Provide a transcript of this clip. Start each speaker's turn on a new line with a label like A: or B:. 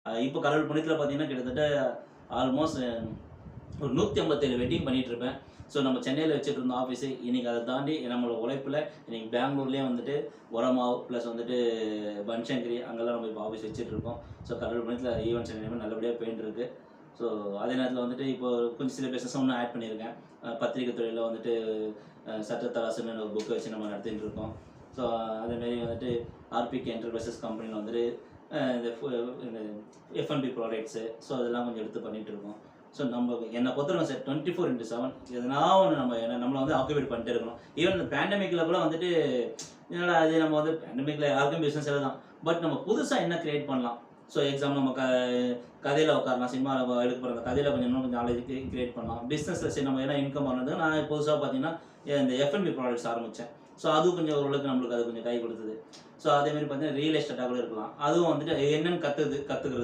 A: இப்போ கடவுள் புண்ணியத்துல பார்த்தீங்கன்னா, கிட்டத்தட்ட ஆல்மோஸ்ட் ஒரு 157 வெட்டிங் பண்ணிட்டு இருப்பேன். ஸோ நம்ம சென்னையில வச்சுட்டு இருந்த ஆஃபீஸு, இன்னைக்கு அத தாண்டி நம்மளோட உழைப்புல இன்னைக்கு பெங்களூர்லயே வந்துட்டு ஒரமாவ் பிளஸ் வந்துட்டு பன்சங்கரி அங்கெல்லாம் நம்ம இப்போ ஆஃபீஸ் வச்சுட்டு இருக்கோம். ஸோ கடவுள் புண்ணியத்துல ஈவென்ட்ஸ் எல்லாமே நல்லபடியா போயிட்டு இருக்கு. ஸோ அதே நேரத்தில வந்துட்டு இப்போ கொஞ்சம் சில பிசினஸும் இன்னும் ஆட் பண்ணியிருக்கேன். பத்திரிக்கை துறையில வந்துட்டு சட்டத்தராசுன்னு ஒரு புக் வச்சு நம்ம நடத்திட்டு இருக்கோம். ஸோ அதேமாரி வந்துட்டு ஆர்பிகே என்டர்பிரைசஸ் கம்பெனில வந்துட்டு இந்த இந்த எஃப்&பி ப்ராடக்ட்ஸு ஸோ அதெல்லாம் கொஞ்சம் எடுத்து பண்ணிட்டு இருக்கோம். ஸோ நம்ம என்னை பொறுத்தவரைக்கும் சார் 24/7 எதனா ஒன்று நம்மளை வந்து ஆக்குபைட் பண்ணிட்டே இருக்கணும். ஈவன் இந்த பேண்டமிக்கில் கூட வந்துட்டு என்னடா அது நம்ம வந்து பேண்டமிக்கில் யாருக்கும் பிஸ்னஸ் தான். பட் நம்ம புதுசாக என்ன கிரியேட் பண்ணலாம். ஸோ எக்ஸாம்பிள் நம்ம கதையில் உட்காரலாம், சினிமா எடுக்க போகிற அந்த கதையில் இன்னும் கொஞ்சம் நாலேஜ் கிரியேட் பண்ணலாம். பிஸ்னஸில் சரி நம்ம என்ன இன்கம் பண்ணது நான் புதுசாக பார்த்தீங்கன்னா இந்த எஃப்&பி ப்ராடக்ட்ஸ் ஆரம்பித்தேன். ஸோ அதுவும் கொஞ்சம் ஓரளவுக்கு நம்மளுக்கு அது கொஞ்சம் கை கொடுத்தது. ஸோ அதேமாதிரி பார்த்தீங்கன்னா ரியல் எஸ்டேட்டாக கூட இருக்கலாம். அதுவும் வந்துட்டு என்னென்னு கற்றுக்கிறது